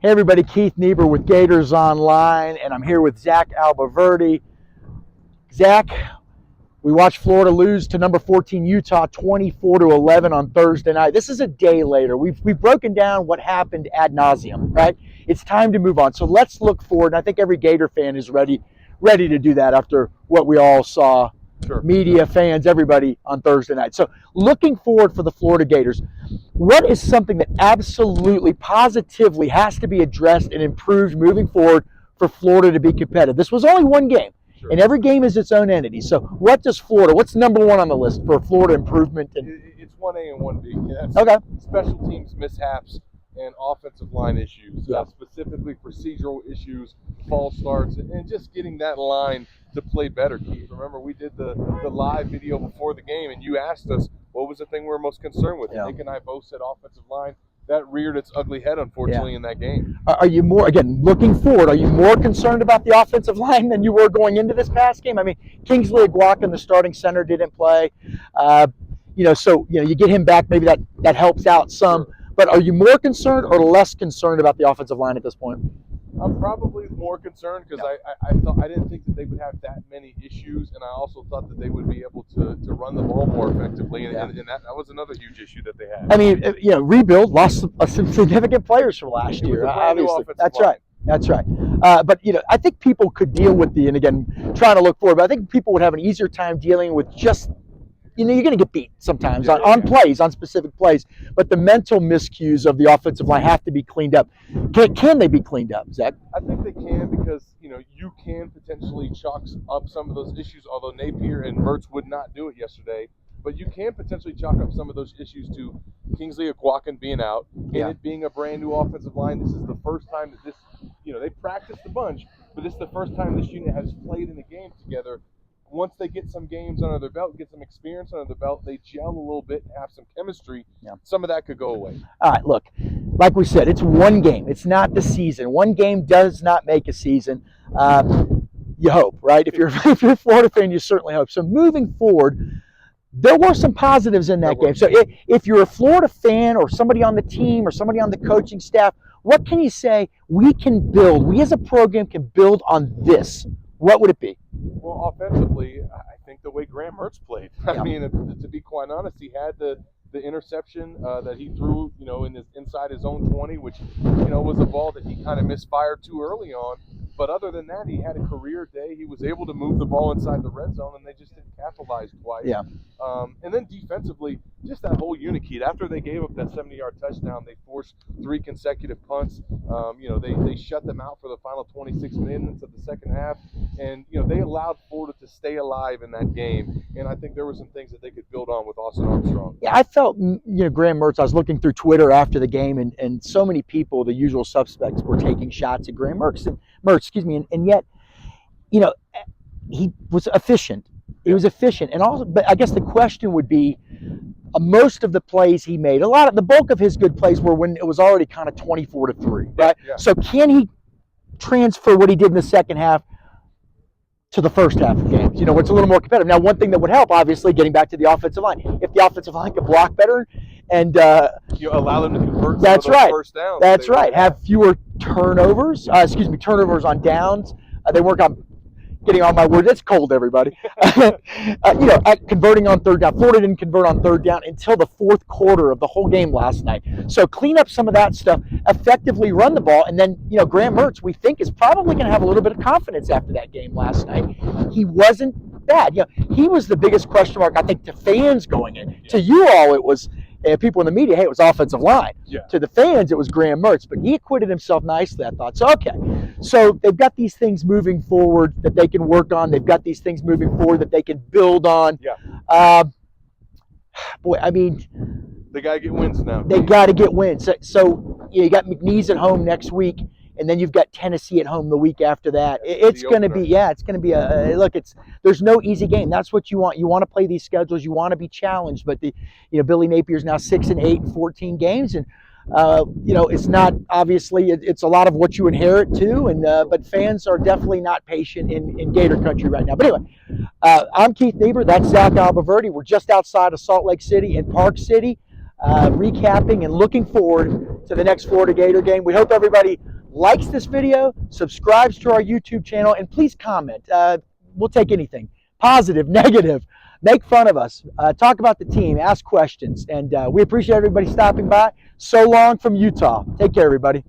Hey everybody, Keith Niebuhr with Gators Online, and I'm here with Zach Albaverdi. Zach, we watched Florida lose to number 14 Utah 24-11 on Thursday night. This is a day later. We've broken down what happened ad nauseum, right? It's time to move on. So let's look forward, and I think every Gator fan is ready to do that after what we all saw. Sure. Media, fans, everybody on Thursday night. So looking forward for the Florida Gators, what is something that absolutely, positively has to be addressed and improved moving forward for Florida to be competitive? This was only one game, sure, and every game is its own entity. So what's number one on the list for Florida improvement? It's 1A and 1B. That's okay. Special teams mishaps and offensive line issues, yeah. Specifically procedural issues, false starts, and just getting that line to play better, Keith. Remember, we did the live video before the game, and you asked us what was the thing we were most concerned with. Yeah. Nick and I both said offensive line. That reared its ugly head, unfortunately, in that game. Are you more, again, looking forward, are you more concerned about the offensive line than you were going into this past game? I mean, Kingsley Aguakan, the starting center, didn't play. So you get him back, maybe that helps out some. Sure. But are you more concerned or less concerned about the offensive line at this point? I'm probably more concerned because I didn't think that they would have that many issues, and I also thought that they would be able to run the ball more effectively, and that was another huge issue that they had. I mean, rebuild, lost some significant players from last year. Obviously, that's right. That's right. But I think people could deal with and again, trying to look forward, but I think people would have an easier time dealing with just. You're going to get beat sometimes on plays, on specific plays, but the mental miscues of the offensive line have to be cleaned up. Can they be cleaned up, Zach? I think they can because, you can potentially chalk up some of those issues, although Napier and Mertz would not do it yesterday. But you can potentially chalk up some of those issues to Kingsley Aguakan being out and it being a brand new offensive line. This is the first time that this, they practiced a bunch, but this is the first time this unit has played in a game together. Once they get some games under their belt, get some experience under their belt, they gel a little bit and have some chemistry. Yeah. Some of that could go away. All right, look, like we said, it's one game. It's not the season. One game does not make a season. You hope, right? If you're a Florida fan, you certainly hope. So moving forward, there were some positives in that game. So if you're a Florida fan or somebody on the team or somebody on the coaching staff, what can you say we as a program can build on this? What would it be? Well, offensively, I think the way Graham Mertz played. I mean, to be quite honest, he had the interception that he threw, inside his own 20, which, was a ball that he kind of misfired too early on. But other than that, he had a career day. He was able to move the ball inside the red zone, and they just didn't capitalize twice. Yeah. And then defensively, just that whole unit, Keith. After they gave up that 70-yard touchdown, they forced 3 consecutive punts. They shut them out for the final 26 minutes of the second half. And, they allowed Florida to stay alive in that game. And I think there were some things that they could build on with Austin Armstrong. Yeah, I felt, Graham Mertz, I was looking through Twitter after the game, and so many people, the usual suspects, were taking shots at Graham Mertz, and yet, he was efficient. He was efficient. And also, but I guess the question would be, most of the plays he made, the bulk of his good plays were when it was already kind of 24-3, right? Yeah. So can he transfer what he did in the second half to the first half of games, where it's a little more competitive? Now, one thing that would help, obviously, getting back to the offensive line. If the offensive line could block better and allow them to convert some of those first downs. That's right. Have fewer turnovers. Turnovers on downs. They work on getting on my word. It's cold, everybody. Converting on third down. Florida didn't convert on third down until the fourth quarter of the whole game last night. So clean up some of that stuff, effectively run the ball, and then, Graham Mertz, we think, is probably going to have a little bit of confidence after that game last night. He wasn't bad. He was the biggest question mark, I think, to fans going in. Yeah. To you all, it was people in the media, hey, it was offensive line. Yeah. To the fans, it was Graham Mertz, but he acquitted himself nicely, I thought. So, okay. So they've got these things moving forward that they can work on. They've got these things moving forward that they can build on. Yeah. They got to get wins now. They got to get wins. So you got McNeese at home next week, and then you've got Tennessee at home the week after that. It's going to be, there's no easy game. That's what you want. You want to play these schedules. You want to be challenged. But Billy Napier's now 6-8 in 14 games, and it's not, obviously, it's a lot of what you inherit too. And but fans are definitely not patient in Gator country right now. But anyway, I'm Keith Niebuhr. That's Zach Albaverdi. We're just outside of Salt Lake City in Park City, recapping and looking forward to the next Florida Gator game. We hope everybody likes this video, subscribes to our YouTube channel, and please comment. We'll take anything, positive, negative. Make fun of us. Talk about the team. Ask questions. And we appreciate everybody stopping by. So long from Utah. Take care, everybody.